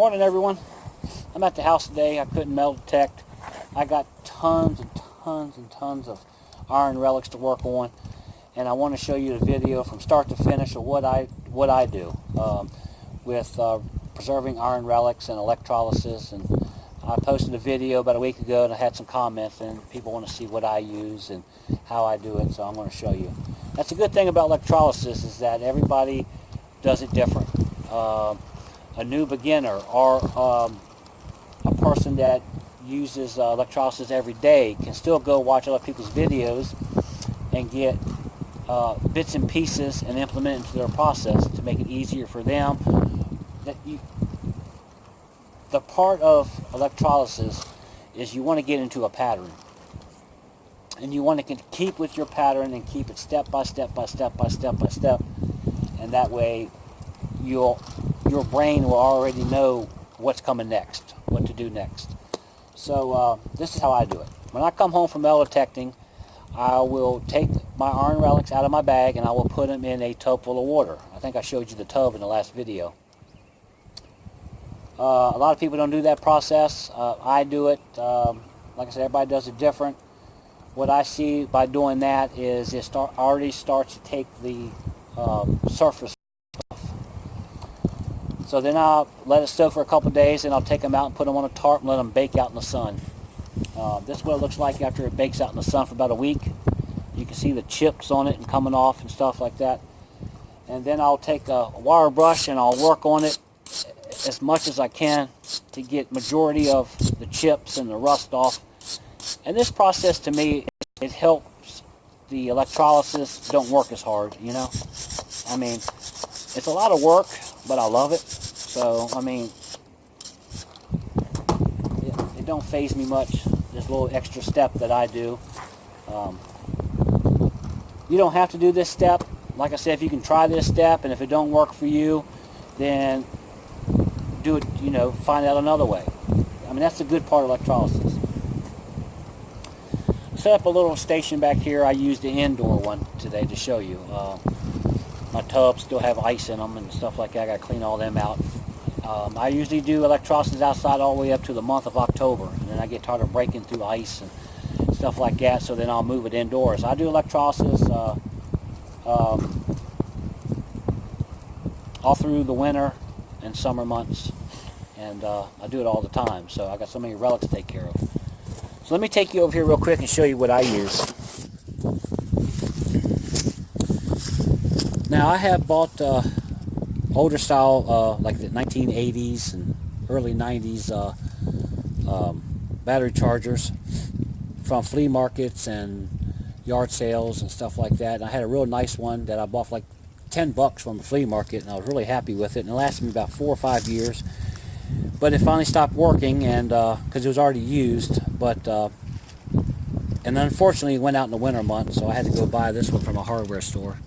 Morning, everyone. I'm at the house today. I couldn't metal detect. I got tons and tons and tons of iron relics to work on, and I want to show you the video from start to finish of what I do with preserving iron relics and electrolysis. And I posted a video about a week ago, and I had some comments, and people want to see what I use and how I do it, so I'm going to show you. That's a good thing about electrolysis, is that everybody does it different. A new beginner or a person that uses electrolysis every day can still go watch other people's videos and get bits and pieces and implement it into their process to make it easier for them. The part of electrolysis is you want to get into a pattern, and you want to keep with your pattern and keep it step by step by step by step by step, and that way your brain will already know what's coming next, what to do next. So this is how I do it. When I come home from metal detecting, I will take my iron relics out of my bag and I will put them in a tub full of water. I think I showed you the tub in the last video. A lot of people don't do that process. I do it. Like I said, everybody does it different. What I see by doing that is it already starts to take the surface. So then I'll let it soak for a couple days, and I'll take them out and put them on a tarp and let them bake out in the sun. This is what it looks like after it bakes out in the sun for about a week. You can see the chips on it and coming off and stuff like that. And then I'll take a wire brush and I'll work on it as much as I can to get majority of the chips and the rust off. And this process, to me, it helps the electrolysis don't work as hard, you know. I mean, it's a lot of work, but I love it. So, I mean, it don't faze me much, this little extra step that I do. You don't have to do this step. Like I said, if you can try this step, and if it don't work for you, then do it, you know, find out another way. I mean, that's the good part of electrolysis. Set up a little station back here. I used the indoor one today to show you. My tubs still have ice in them and stuff like that. I got to clean all them out. I usually do electrolysis outside all the way up to the month of October, and then I get tired of breaking through ice and stuff like that, so then I'll move it indoors. I do electrolysis all through the winter and summer months, and I do it all the time, so I got so many relics to take care of. So let me take you over here real quick and show you what I use. Now, I have bought older style, like the 1980s and early 90s battery chargers from flea markets and yard sales and stuff like that. And I had a real nice one that I bought for like $10 from the flea market, and I was really happy with it. And it lasted me about 4 or 5 years. But it finally stopped working, and because it was already used. But and unfortunately, it went out in the winter months, so I had to go buy this one from a hardware store.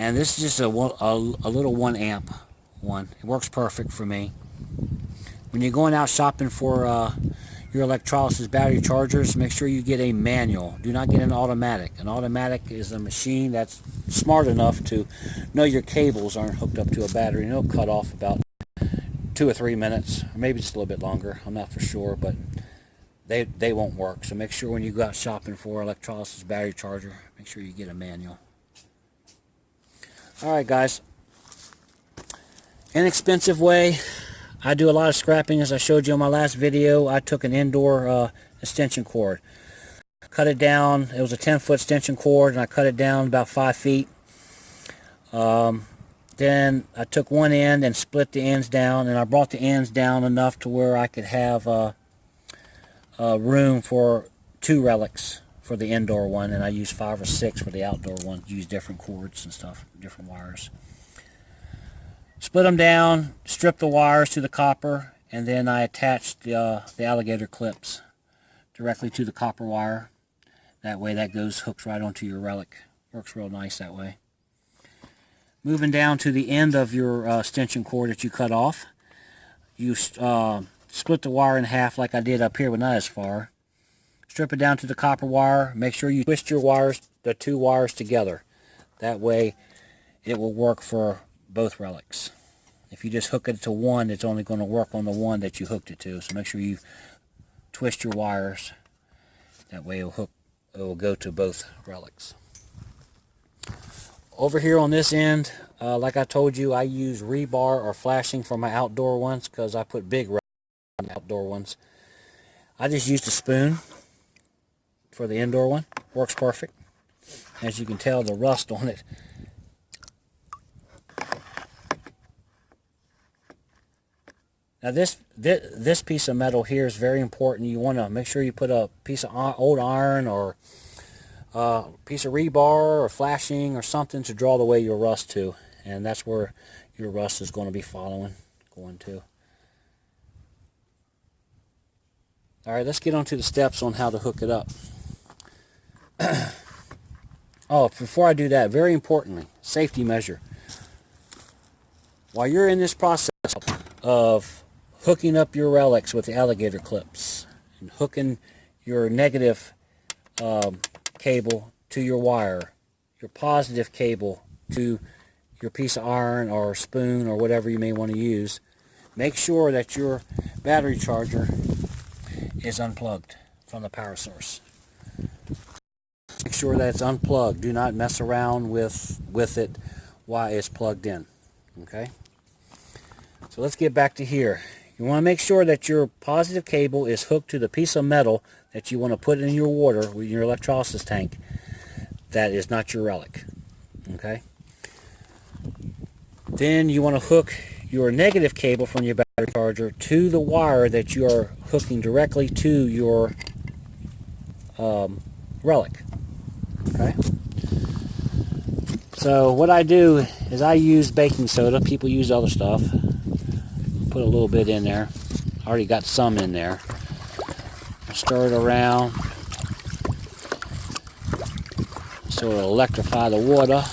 And this is just a little 1 amp one. It works perfect for me. When you're going out shopping for your electrolysis battery chargers, make sure you get a manual. Do not get an automatic. An automatic is a machine that's smart enough to know your cables aren't hooked up to a battery, and it'll cut off about 2 or 3 minutes, or maybe just a little bit longer. I'm not for sure, but they won't work. So make sure when you go out shopping for electrolysis battery charger, make sure you get a manual. Alright guys, inexpensive way. I do a lot of scrapping, as I showed you on my last video. I took an indoor extension cord, cut it down. It was a 10-foot extension cord, and I cut it down about 5 feet. Then I took one end and split the ends down, and I brought the ends down enough to where I could have room for 2 relics for the indoor one, and I use 5 or 6 for the outdoor one. Use different cords and stuff, different wires. Split them down, strip the wires to the copper, and then I attached the alligator clips directly to the copper wire. That way that hooks right onto your relic. Works real nice that way. Moving down to the end of your extension cord that you cut off, you split the wire in half like I did up here, but not as far. Strip it down to the copper wire. Make sure you twist your wires, the 2 wires together. That way it will work for both relics. If you just hook it to one, it's only going to work on the one that you hooked it to. So make sure you twist your wires. That way it will go to both relics. Over here on this end, like I told you, I use rebar or flashing for my outdoor ones because I put big relics on the outdoor ones. I just used a spoon for the indoor one. Works perfect. As you can tell, the rust on it. Now this piece of metal here is very important. You want to make sure you put a piece of old iron or a piece of rebar or flashing or something to draw the way your rust to. And that's where your rust is going to be going to. Alright, let's get on to the steps on how to hook it up. Oh, before I do that, very importantly, safety measure. While you're in this process of hooking up your relics with the alligator clips and hooking your negative cable to your wire, your positive cable to your piece of iron or spoon or whatever you may want to use, make sure that your battery charger is unplugged from the power source. Make sure that it's unplugged. Do not mess around with it while it's plugged in. Okay? So let's get back to here. You want to make sure that your positive cable is hooked to the piece of metal that you want to put in your water with your electrolysis tank. That is not your relic. Okay? Then you want to hook your negative cable from your battery charger to the wire that you are hooking directly to your relic. Okay? So what I do is I use baking soda. People use other stuff. Put a little bit in there. I already got some in there. Stir it around so it'll electrify the water.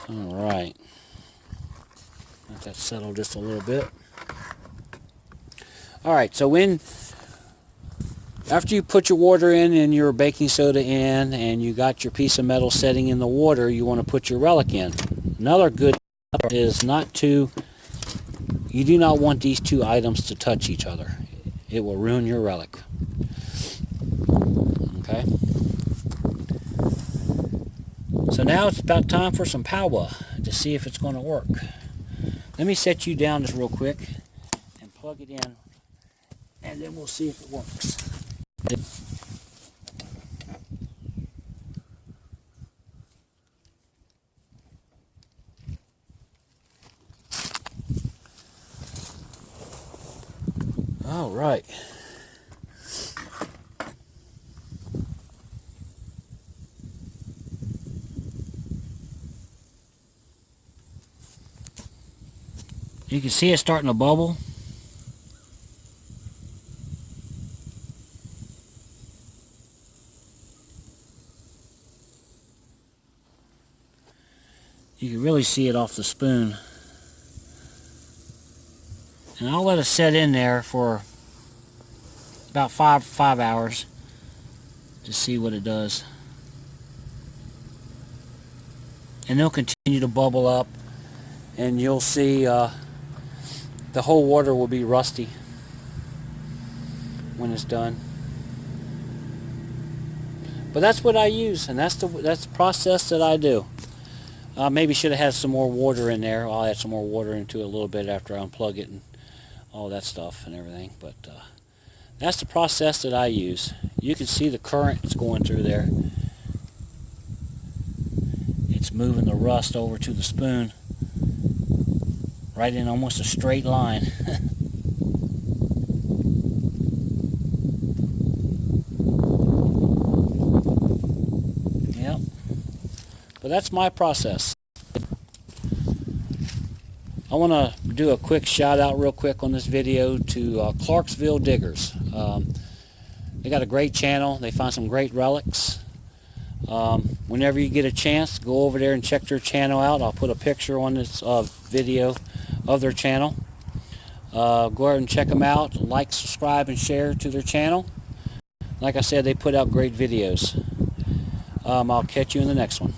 Alright. Let that settle just a little bit. Alright, so after you put your water in and your baking soda in and you got your piece of metal setting in the water, you want to put your relic in. Another good is you do not want these two items to touch each other. It will ruin your relic. Okay? So now it's about time for some power to see if it's going to work. Let me set you down just real quick and plug it in, and then we'll see if it works. All right. You can see it starting to bubble. You can really see it off the spoon. And I'll let it set in there for about five hours to see what it does. And it'll continue to bubble up, and you'll see the whole water will be rusty when it's done. But that's what I use, and that's the process that I do. Maybe should have had some more water in there. I'll add some more water into it a little bit after I unplug it and all that stuff and everything. But that's the process that I use. You can see the current that's going through there. It's moving the rust over to the spoon right in almost a straight line. Yep. But that's my process. I want to do a quick shout out real quick on this video to Clarksville Diggers. They got a great channel. They find some great relics. Whenever you get a chance, go over there and check their channel out. I'll put a picture on this video of their channel. Go ahead and check them out. Like, subscribe, and share to their channel. Like I said, they put out great videos. I'll catch you in the next one.